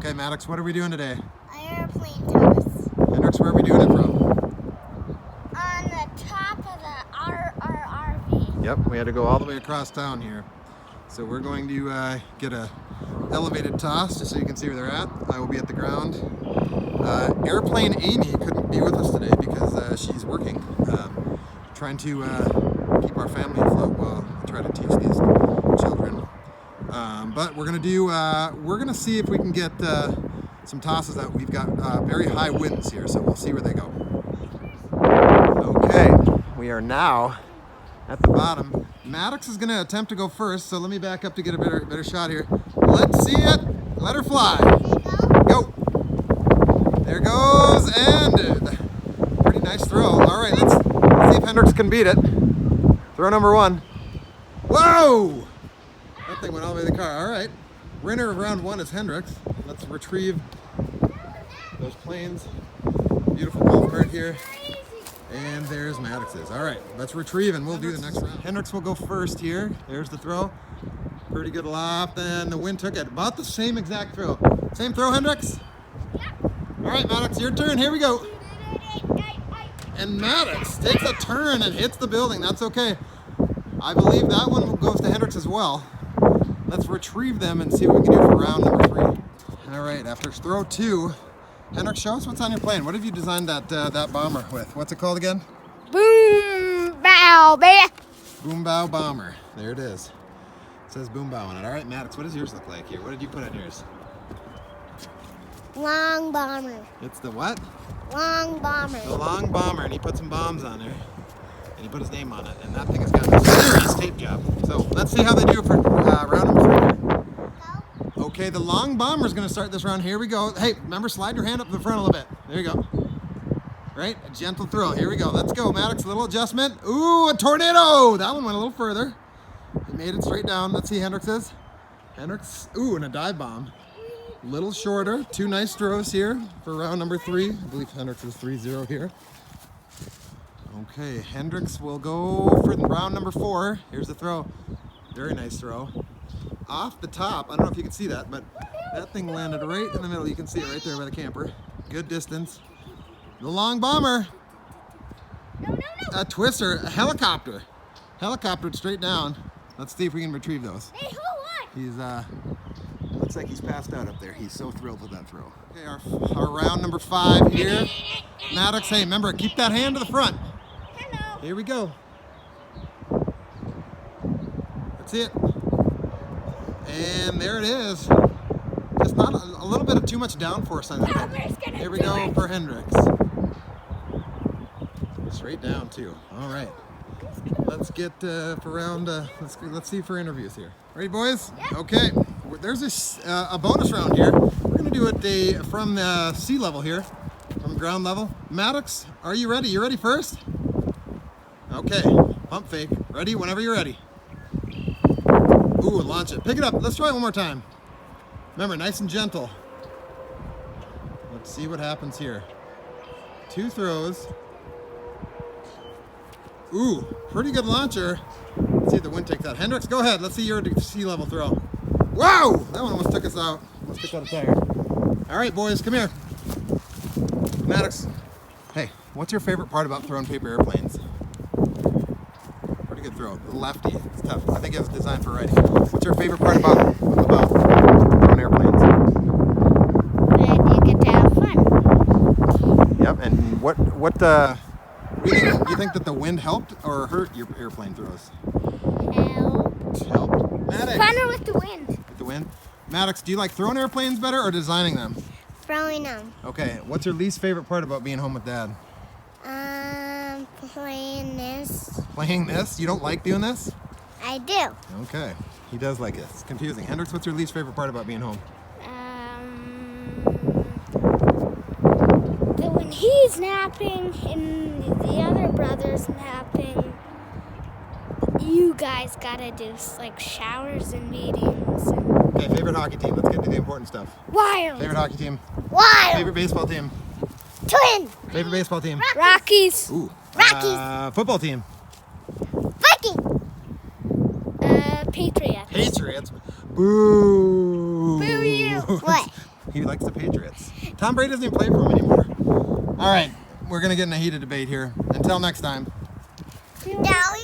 Okay, Maddox, what are we doing today? Airplane toss. Hendrix, where are we doing it from? On the top of the RV. Yep, we had to go all the way across town here. So we're going to get a elevated toss just so you can see where they're at. I will be at the ground. Airplane Amy couldn't be with us today because she's working, trying to keep our family afloat while I try to teach these children. But we're gonna see if we can get some tosses out. We've got very high winds here, so we'll see where they go. Okay, we are now at the bottom. Maddox is gonna attempt to go first, so let me back up to get a better shot here. Let's see it. Let her fly. Go. There goes, ended. Pretty nice throw. All right, let's see if Hendrix can beat it. Throw number one. Whoa! That thing went all the way to the car. All right. Winner of round one is Hendrix. Let's retrieve those planes. Beautiful golf cart here. And there's Maddox's. All right, let's retrieve and we'll do the next round. Hendrix will go first here. There's the throw. Pretty good loft, and the wind took it. About the same exact throw. Same throw, Hendrix? Yep. All right, Maddox, your turn. Here we go. And Maddox takes a turn and hits the building. That's okay. I believe that one goes to Hendrix as well. Let's retrieve them and see what we can do for round number three. All right, after throw two, Hendrix, show us what's on your plane. What have you designed that bomber with? What's it called again? Boom bow, baby. Boom Bow Bomber. There it is. It says Boom Bow on it. All right, Maddox, what does yours look like here? What did you put on yours? Long bomber. It's the what? Long bomber. The Long Bomber, and he put some bombs on there. And he put his name on it. And that thing has got a serious tape job. So let's see how they do for round number three. Okay, the Long Bomber is going to start this round. Here we go. Hey, remember, slide your hand up in the front a little bit. There you go. Right? A gentle throw. Here we go. Let's go, Maddox. A little adjustment. Ooh, a tornado. That one went a little further. He made it straight down. Let's see Hendrix's. Hendrix. Ooh, and a dive bomb. Little shorter. Two nice throws here for round number three. I believe Hendrix is 3-0 here. Okay, Hendrix will go for round number four. Here's the throw. Very nice throw. Off the top, I don't know if you can see that, but that thing landed right in the middle. You can see it right there by the camper. Good distance. The Long Bomber. No. A twister, a helicopter. Helicoptered straight down. Let's see if we can retrieve those. Hey, who won? He's, looks like he's passed out up there. He's so thrilled with that throw. Okay, our round number five here. Maddox, hey, remember, keep that hand to the front. Hello. Here we go. Let's see it. And there it is. Just not a little bit of too much downforce on it. Here we go for Hendrix. Straight down too. All right. Let's get for round. Let's see for interviews here. Ready, boys? Yeah. Okay. There's a bonus round here. We're gonna do it from the sea level here, from ground level. Maddox, are you ready? You ready first? Okay. Pump fake. Ready? Whenever you're ready. Ooh, and launch it. Pick it up. Let's try it one more time. Remember, nice and gentle. Let's see what happens here. Two throws. Ooh, pretty good launcher. Let's see if the wind takes that. Hendrix, go ahead. Let's see your sea level throw. Whoa! That one almost took us out. Almost took out a tire. All right, boys, come here. Maddox, hey, what's your favorite part about throwing paper airplanes? Pretty good throw. The lefty. It's tough. I think it was designed for righty. What's your favorite part about throwing airplanes? And you get to have fun. Yep. And what you think that the wind helped or hurt your airplane throws? Helped. Maddox. Funner with the wind. With the wind. Maddox, do you like throwing airplanes better or designing them? Throwing them. Okay. What's your least favorite part about being home with Dad? Playing this. Playing this? You don't like doing this? I do. Okay. He does like it. It's confusing. Hendrix, what's your least favorite part about being home? When he's napping and the other brother's napping, you guys gotta do like showers and meetings. Okay, favorite hockey team. Let's get to the important stuff. Wild. Favorite hockey team. Wild. Favorite baseball team. Twin. Favorite baseball team. Rockies. Ooh. Rockies. Football team. Viking. Patriots. Patriots. Boo. Boo you. What? He likes the Patriots. Tom Brady doesn't even play for him anymore. All right, we're gonna get in a heated debate here. Until next time. Now we